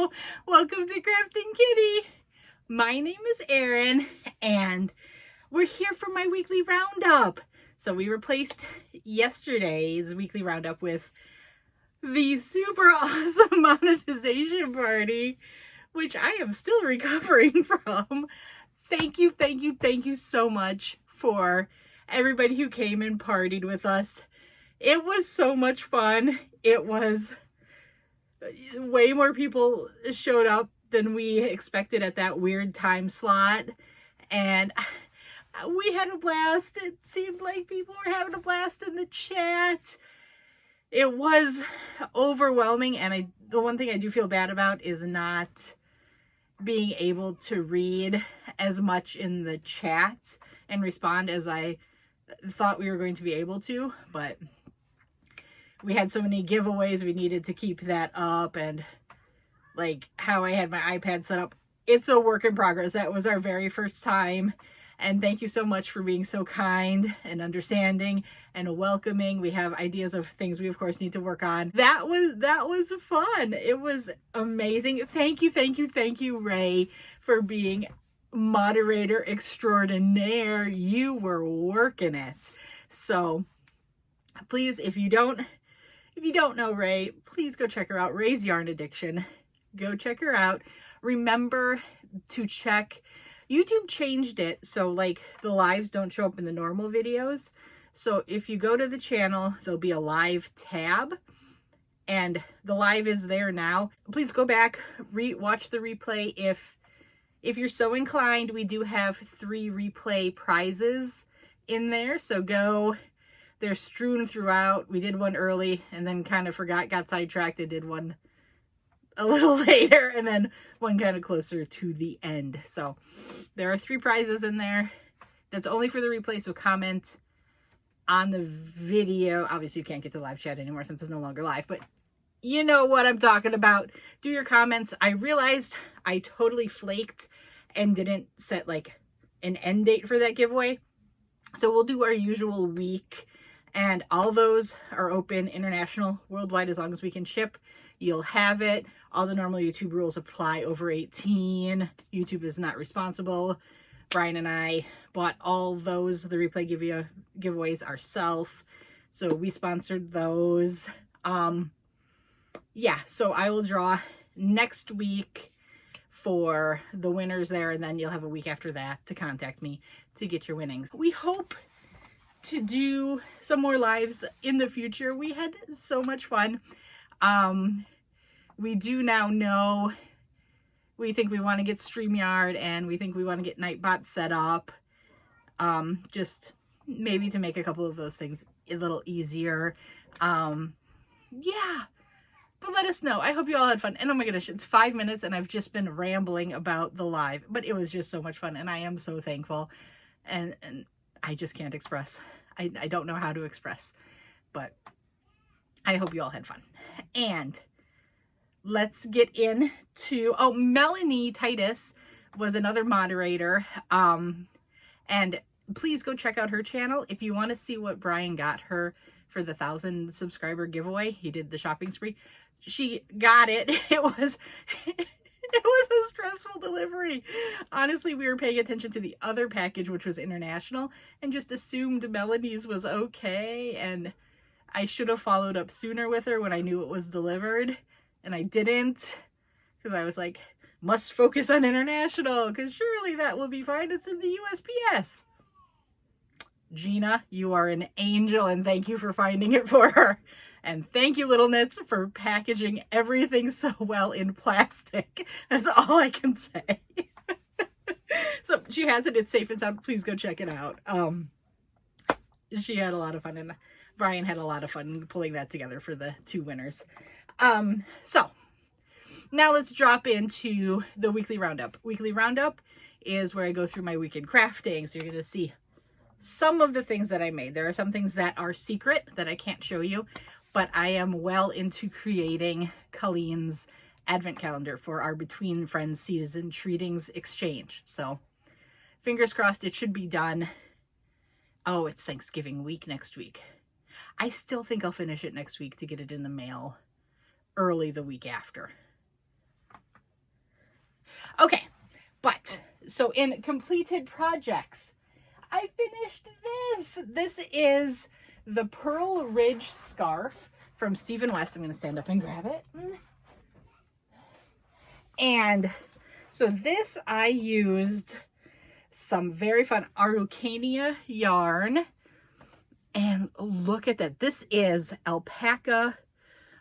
Hello, welcome to KraftingKitty. My name is Erin and we're here for my weekly roundup. So we replaced yesterday's weekly roundup with the super awesome monetization party, which I am still recovering from. Thank you so much for everybody who came and partied with us. It was so much fun. It was way more people showed up than we expected at that weird time slot, and we had a blast. It seemed like people were having a blast in the chat. It was overwhelming, and the one thing I do feel bad about is not being able to read as much in the chat and respond as I thought we were going to be able to, but we had so many giveaways, we needed to keep that up, and like how I had my iPad set up, it's a work in progress. That was our very first time, and thank you so much for being so kind and understanding and welcoming. We have ideas of things we of course need to work on. That was fun. It was amazing. Thank you, Ray, for being moderator extraordinaire. You were working it. So please, if you don't know Ray, please go check her out. Ray's Yarn Addiction. Go check her out. Remember to check. YouTube changed it so like the lives don't show up in the normal videos. So if you go to the channel, there'll be a live tab and the live is there now. Please go back, watch the replay. If you're so inclined, we do have 3 replay prizes in there. So go. They're strewn throughout. We did one early and then kind of forgot, got sidetracked. I did one a little later and then one kind of closer to the end. So there are 3 prizes in there. That's only for the replay. So comment on the video. Obviously you can't get to live chat anymore since it's no longer live, but you know what I'm talking about. Do your comments. I realized I totally flaked and didn't set like an end date for that giveaway. So we'll do our usual week. And all those are open, international, worldwide, as long as we can ship. You'll have it. All the normal YouTube rules apply over 18. YouTube is not responsible. Brian and I bought all those, the replay giveaways ourselves. So we sponsored those. Yeah, so I will draw next week for the winners there. And then you'll have a week after that to contact me to get your winnings. We hope to do some more lives in the future. We had so much fun. We do now know, we think we want to get StreamYard and we think we want to get Nightbot set up. Just maybe to make a couple of those things a little easier. Yeah, but let us know. I hope you all had fun. And oh my goodness, it's 5 minutes and I've just been rambling about the live, but it was just so much fun and I am so thankful. And I just can't express. I don't know how to express, but I hope you all had fun. And let's get into, oh, Melanie Titus was another moderator. And please go check out her channel. If you want to see what Brian got her for the 1,000 subscriber giveaway, he did the shopping spree. She got it. It was a stressful delivery. Honestly, we were paying attention to the other package, which was international, and just assumed Melanie's was okay. And I should have followed up sooner with her when I knew it was delivered. And I didn't, because I was like, must focus on international, because surely that will be fine. It's in the USPS. Gina, you are an angel, and thank you for finding it for her. And thank you, Little Knits, for packaging everything so well in plastic. That's all I can say. So she has it. It's safe and sound. Please go check it out. She had a lot of fun, and Brian had a lot of fun pulling that together for the 2 winners. So now let's drop into the weekly roundup. Weekly roundup is where I go through my weekend crafting. So you're going to see some of the things that I made. There are some things that are secret that I can't show you, but I am well into creating Colleen's advent calendar for our Between Friends season treatings exchange. So fingers crossed it should be done. Oh, it's Thanksgiving week next week. I still think I'll finish it next week to get it in the mail early the week after. Okay, but so in completed projects, I finished this. This is the Purl Ridge scarf from Steve & West. I'm going to stand up and grab it. And so this, I used some very fun Araucania yarn. And look at that. This is alpaca,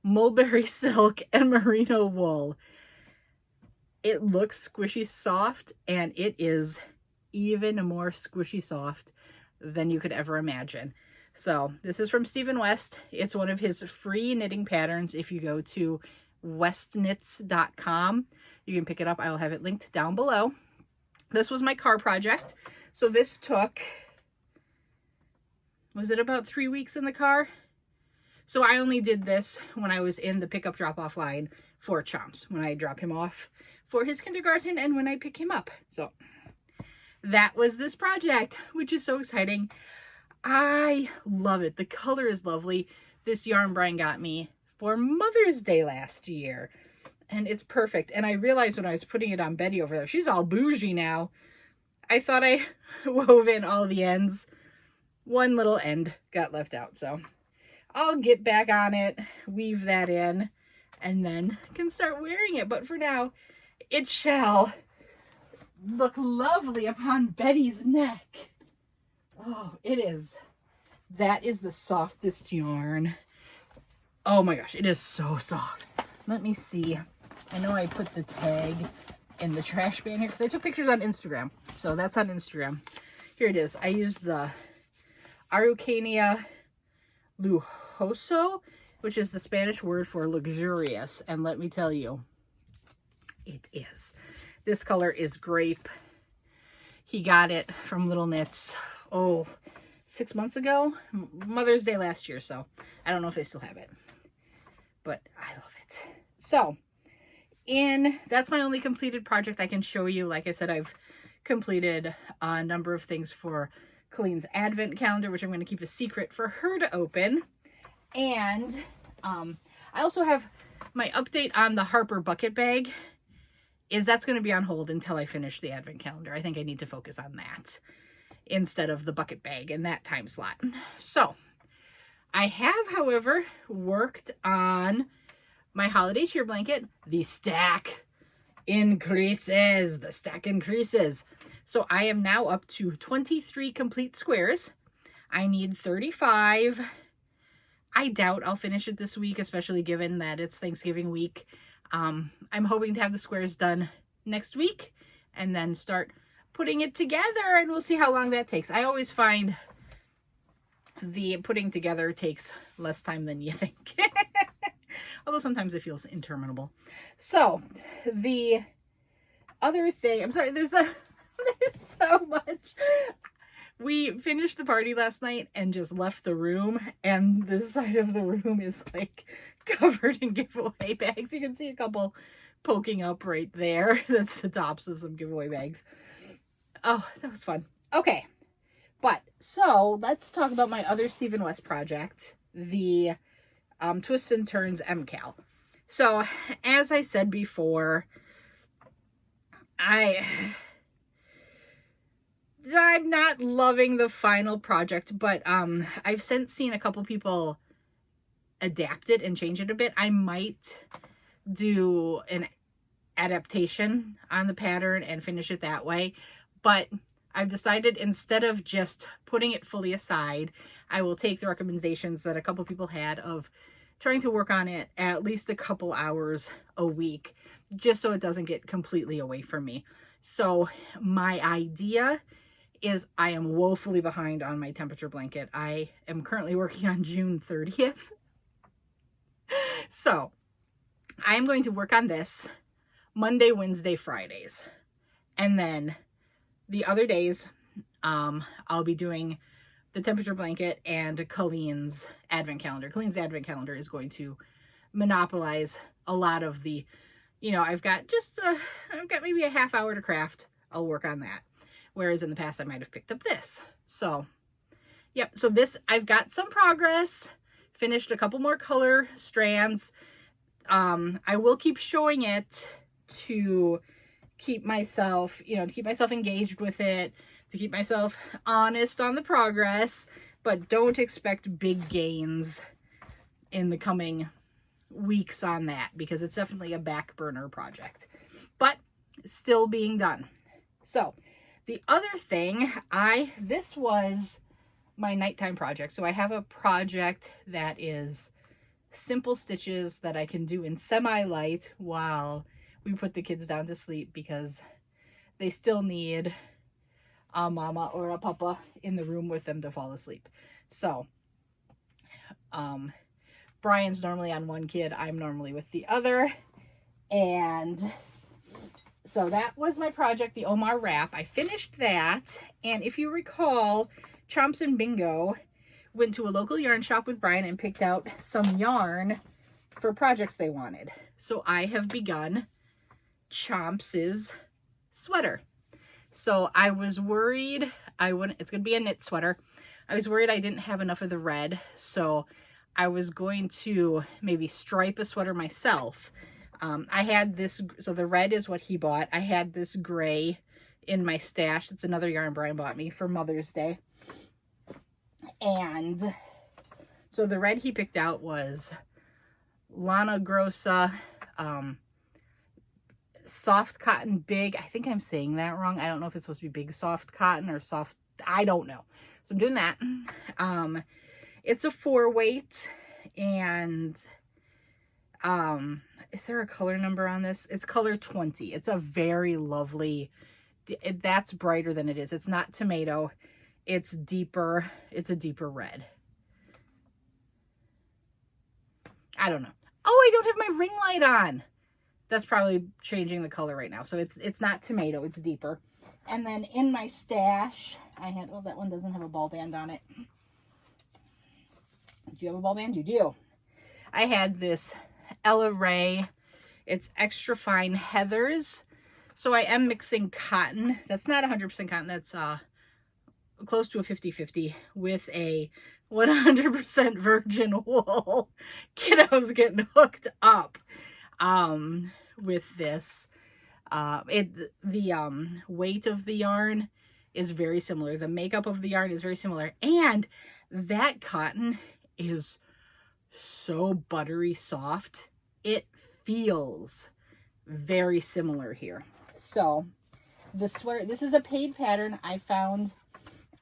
mulberry silk, and merino wool. It looks squishy soft, and it is even more squishy soft than you could ever imagine. So this is from Steve & West. It's one of his free knitting patterns. If you go to westknits.com, you can pick it up. I will have it linked down below. This was my car project. So this took, was it about 3 weeks in the car? So I only did this when I was in the pickup drop-off line for Chomps, when I drop him off for his kindergarten and when I pick him up. So that was this project, which is so exciting. I love it. The color is lovely. This yarn Brian got me for Mother's Day last year, and it's perfect. And I realized when I was putting it on Betty over there, she's all bougie now. I thought I wove in all the ends. One little end got left out, so I'll get back on it, weave that in, and then can start wearing it. But for now, it shall look lovely upon Betty's neck. Oh, it is. That is the softest yarn. Oh my gosh, it is so soft. Let me see. I know I put the tag in the trash bin here because I took pictures on Instagram. So that's on Instagram. Here it is. I used the Araucania lujoso, which is the Spanish word for luxurious. And let me tell you, it is. This color is grape. He got it from Little Knits, 6 months ago, Mother's Day last year. So I don't know if they still have it, but I love it. So that's my only completed project I can show you. Like I said, I've completed a number of things for Colleen's advent calendar, which I'm going to keep a secret for her to open. And I also have my update on the Harper bucket bag. That's going to be on hold until I finish the advent calendar. I think I need to focus on that instead of the bucket bag in that time slot. So I have, however, worked on my holiday cheer blanket. The stack increases. The stack increases. So I am now up to 23 complete squares. I need 35. I doubt I'll finish it this week, especially given that it's Thanksgiving week. I'm hoping to have the squares done next week and then start putting it together, and we'll see how long that takes. I always find the putting together takes less time than you think. Although sometimes it feels interminable. So the other thing, I'm sorry, there's so much. We finished the party last night and just left the room, and this side of the room is like covered in giveaway bags. You can see a couple poking up right there. That's the tops of some giveaway bags. Oh, that was fun. Okay, but so let's talk about my other Steve & West project, the Twists and Turns MKAL. So as I said before, I'm not loving the final project, but I've since seen a couple people adapt it and change it a bit. I might do an adaptation on the pattern and finish it that way, but I've decided instead of just putting it fully aside, I will take the recommendations that a couple people had of trying to work on it at least a couple hours a week, just so it doesn't get completely away from me. So my idea is I am woefully behind on my temperature blanket. I am currently working on June 30th. So I'm going to work on this Monday, Wednesday, Fridays. And then the other days, I'll be doing the temperature blanket and Colleen's advent calendar. Colleen's advent calendar is going to monopolize a lot of the, I've got maybe a half hour to craft. I'll work on that. Whereas in the past, I might have picked up this. So, yep. So this, I've got some progress, finished a couple more color strands. I will keep showing it to keep myself, you know, to keep myself engaged with it, to keep myself honest on the progress, but don't expect big gains in the coming weeks on that, because it's definitely a back burner project, but still being done. So the other thing, this was my nighttime project. So I have a project that is simple stitches that I can do in semi-light while we put the kids down to sleep, because they still need a mama or a papa in the room with them to fall asleep. So Brian's normally on one kid, I'm normally with the other, and so that was my project, the Omar wrap. I finished that, and if you recall, Chomps and Bingo went to a local yarn shop with Brian and picked out some yarn for projects they wanted. So I have begun Chomps's sweater. So I was worried it's going to be a knit sweater. I was worried I didn't have enough of the red, so I was going to maybe stripe a sweater myself. I had this, so the red is what he bought. I had this gray in my stash. It's another yarn Brian bought me for Mother's Day. And so the red he picked out was Lana Grossa, soft cotton big. I think I'm saying that wrong. I don't know if it's supposed to be big soft cotton or soft, I don't know. So I'm doing that. It's a 4-weight, and is there a color number on this? It's color 20. It's a very lovely, that's brighter than it is. It's not tomato. It's deeper. It's a deeper red. I don't know. Oh, I don't have my ring light on. That's probably changing the color right now. So it's not tomato, it's deeper. And then in my stash, I had, oh, that one doesn't have a ball band on it. Do you have a ball band? You do. I had this Ella Ray. It's extra fine heathers. So I am mixing cotton. That's not 100% cotton. That's close to a 50-50 with a 100% virgin wool. Kiddo's getting hooked up with this. The weight of the yarn is very similar. The makeup of the yarn is very similar. And that cotton is so buttery soft. It feels very similar here. So the sweater, this is a paid pattern I found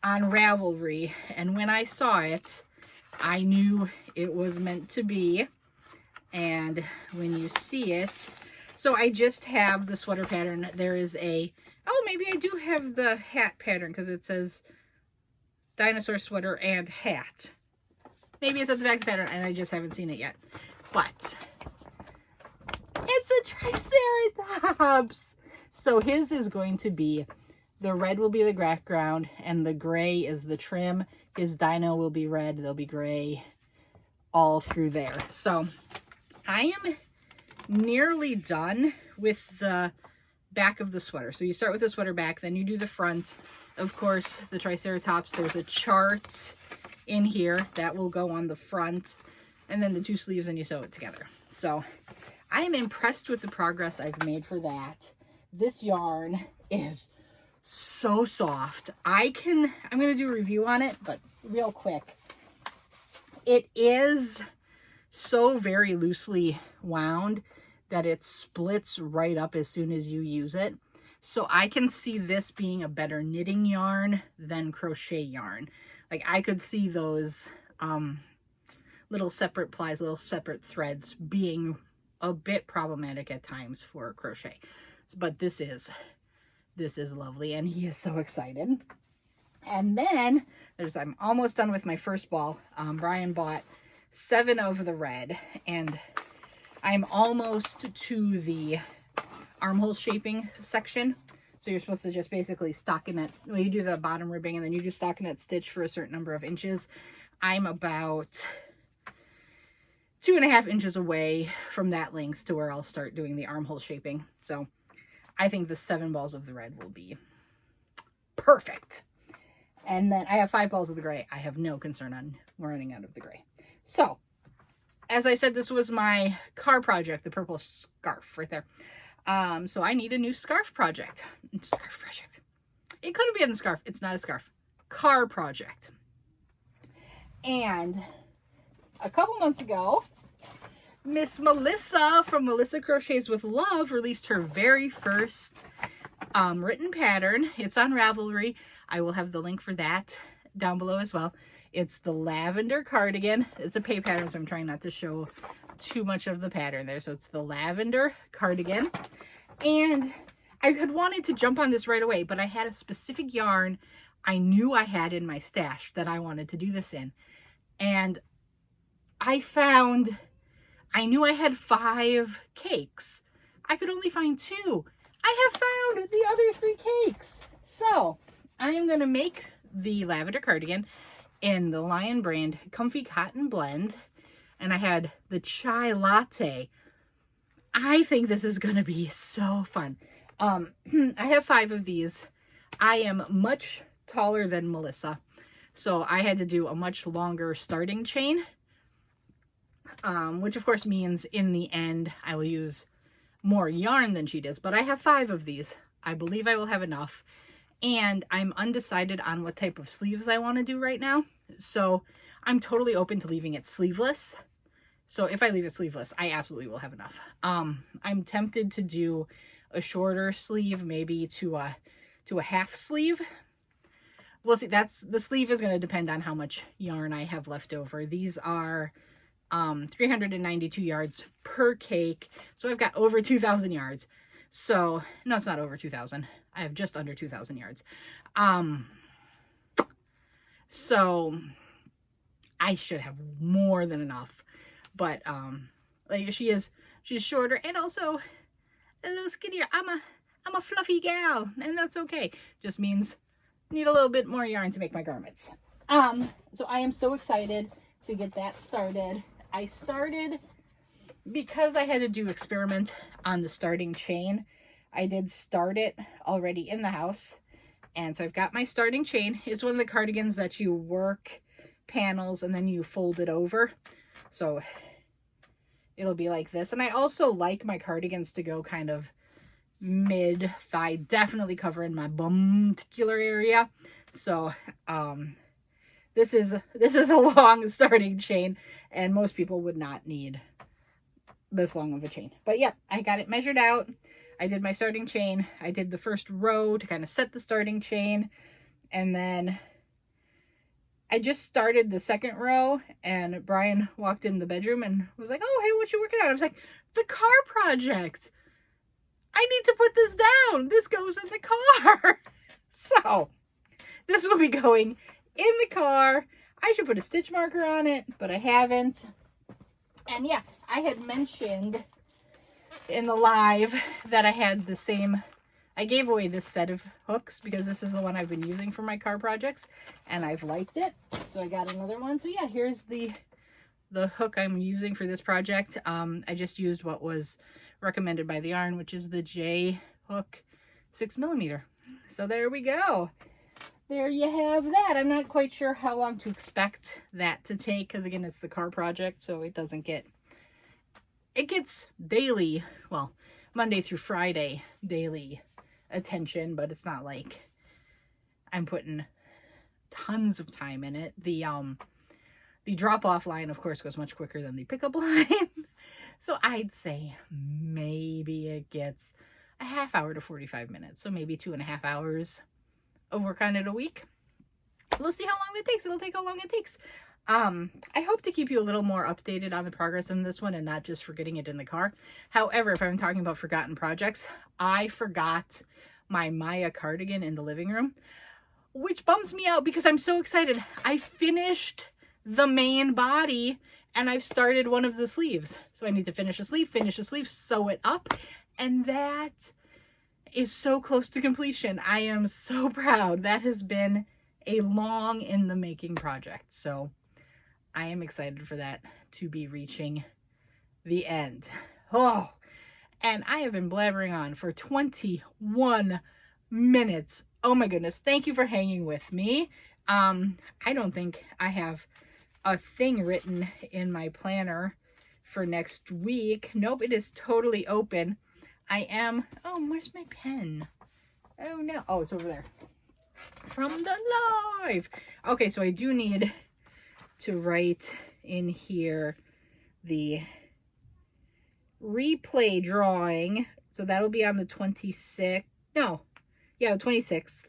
on Ravelry, and when I saw it, I knew it was meant to be. And when you see it, so I just have the sweater pattern. There is a, oh, maybe I do have the hat pattern, because it says Dinosaur sweater and hat. Maybe it's at the back of the pattern and I just haven't seen it yet. But it's a Triceratops. So his is going to be, the red will be the background and the gray is the trim. His dino will be red, they'll be gray all through there. So I am nearly done with the back of the sweater. So you start with the sweater back, then you do the front. Of course, the Triceratops, there's a chart in here that will go on the front, and then the two sleeves, and you sew it together. So I am impressed with the progress I've made for that. This yarn is so soft. I'm going to do a review on it, but real quick. It is so very loosely wound that it splits right up as soon as you use it. So I can see this being a better knitting yarn than crochet yarn. Like I could see those little separate plies, little separate threads being a bit problematic at times for crochet. But this is lovely, and he is so excited. And then I'm almost done with my first ball. Brian bought 7 of the red, and I'm almost to the armhole shaping section. So you're supposed to just basically stockinette, well, you do the bottom ribbing and then you do stockinette stitch for a certain number of inches. I'm about 2.5 inches away from that length to where I'll start doing the armhole shaping. So I think the 7 balls of the red will be perfect. And then I have 5 balls of the gray. I have no concern on running out of the gray. So as I said, this was my car project, the purple scarf right there. So I need a new scarf project. Scarf project. It could have been a scarf. It's not a scarf. Car project. And a couple months ago, Miss Melissa from Melissa Crochets with Love released her very first written pattern. It's on Ravelry. I will have the link for that down below as well. It's the Lavender Cardigan. It's a pay pattern, so I'm trying not to show too much of the pattern there. So it's the Lavender Cardigan. And I had wanted to jump on this right away, but I had a specific yarn I knew I had in my stash that I wanted to do this in. And I knew I had 5 cakes. I could only find 2. I have found the other 3 cakes. So I am going to make the Lavender Cardigan in the Lion brand Comfy Cotton Blend. And I had the Chai Latte. I think this is going to be so fun. I have 5 of these. I am much taller than Melissa, so I had to do a much longer starting chain, which of course means in the end I will use more yarn than she does, but I have 5 of these. I believe I will have enough, and I'm undecided on what type of sleeves I want to do right now, so I'm totally open to leaving it sleeveless. So if I leave it sleeveless, I absolutely will have enough. I'm tempted to do a shorter sleeve, maybe to a half sleeve. We'll see. The sleeve is going to depend on how much yarn I have left over. These are 392 yards per cake. So I've got over 2,000 yards. So, no, it's not over 2,000. I have just under 2,000 yards. So I should have more than enough. But like she's shorter and also a little skinnier. I'm a fluffy gal, and that's okay. Just means I need a little bit more yarn to make my garments. So I am so excited to get that started. I started because I had to do experiment on the starting chain. I did start it already in the house, and so I've got my starting chain. It's one of the cardigans that you work panels and then you fold it over. So it'll be like this. And I also like my cardigans to go kind of mid thigh, definitely covering my bum-ticular area. So this is a long starting chain, and most people would not need this long of a chain. But yeah, I got it measured out. I did my starting chain. I did the first row to kind of set the starting chain, and then I just started the second row, and Brian walked in the bedroom and was like, "Oh, hey, what you working on?" I was like, "The car project. I need to put this down. This goes in the car." So this will be going in the car. I should put a stitch marker on it, but I haven't. And yeah, I had mentioned in the live that I had the same, I gave away this set of hooks because this is the one I've been using for my car projects, and I've liked it. So I got another one. So yeah, here's the hook I'm using for this project. I just used what was recommended by the yarn, which is the J hook 6mm. So there we go. There you have that. I'm not quite sure how long to expect that to take, because again, it's the car project, so it doesn't get, it gets daily, well, Monday through Friday daily attention, but it's not like I'm putting tons of time in it. The drop-off line, of course, goes much quicker than the pickup line. So I'd say maybe it gets a half hour to 45 minutes. So maybe 2.5 hours of work on it a week. We'll see how long it takes. It'll take how long it takes. I hope to keep you a little more updated on the progress on this one and not just forgetting it in the car. However, if I'm talking about forgotten projects, I forgot my Maja cardigan in the living room, which bums me out because I'm so excited. I finished the main body and I've started one of the sleeves. So I need to finish a sleeve, sew it up, and that is so close to completion. I am so proud. That has been a long in the making project. So I am excited for that to be reaching the end. Oh, and I have been blabbering on for 21 minutes. Oh my goodness. Thank you for hanging with me. I don't think I have a thing written in my planner for next week. Nope, it is totally open. I am, oh, where's my pen? Oh no, oh, it's over there. From the live. Okay, so I do need to write in here the replay drawing. So that'll be on the 26th. No, yeah, the 26th.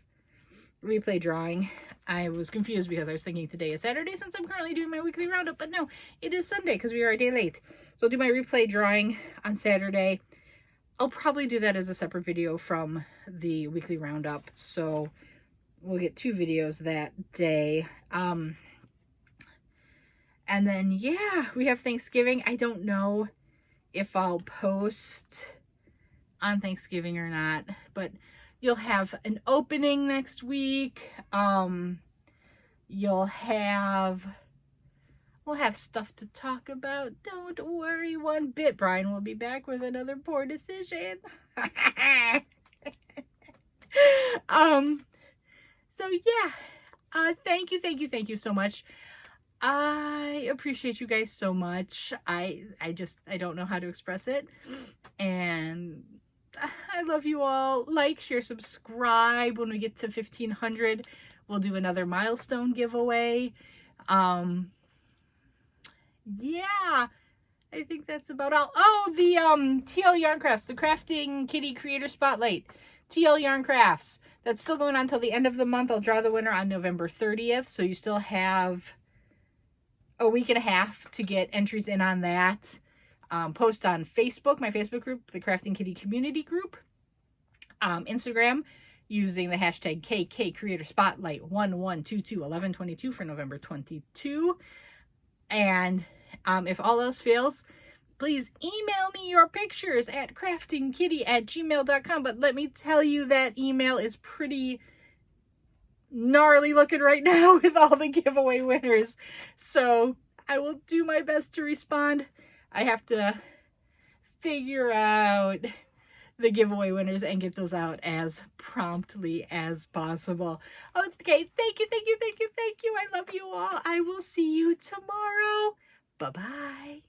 Replay drawing. I was confused because I was thinking today is Saturday since I'm currently doing my weekly roundup, but no, it is Sunday because we are a day late. So I'll do my replay drawing on Saturday. I'll probably do that as a separate video from the weekly roundup. So we'll get 2 videos that day. And then, yeah, we have Thanksgiving. I don't know if I'll post on Thanksgiving or not, but you'll have an opening next week. We'll have stuff to talk about. Don't worry one bit. Brian will be back with another poor decision. So yeah, thank you so much. I appreciate you guys so much. I don't know how to express it. And I love you all. Like, share, subscribe. When we get to 1,500, we'll do another milestone giveaway. Yeah, I think that's about all. Oh, the TL Yarn Crafts, the Crafting Kitty Creator Spotlight. TL Yarn Crafts. That's still going on till the end of the month. I'll draw the winner on November 30th. So you still have a week and a half to get entries in on that. Post on Facebook, my Facebook group, the Crafting Kitty Community Group. Instagram, using the hashtag KKCreatorSpotlight1122 for November 22. And if all else fails, please email me your pictures at craftingkitty@gmail.com. But let me tell you, that email is pretty gnarly looking right now with all the giveaway winners. So I will do my best to respond. I have to figure out the giveaway winners and get those out as promptly as possible. Okay, thank you. I love you all. I will see you tomorrow. Bye-bye.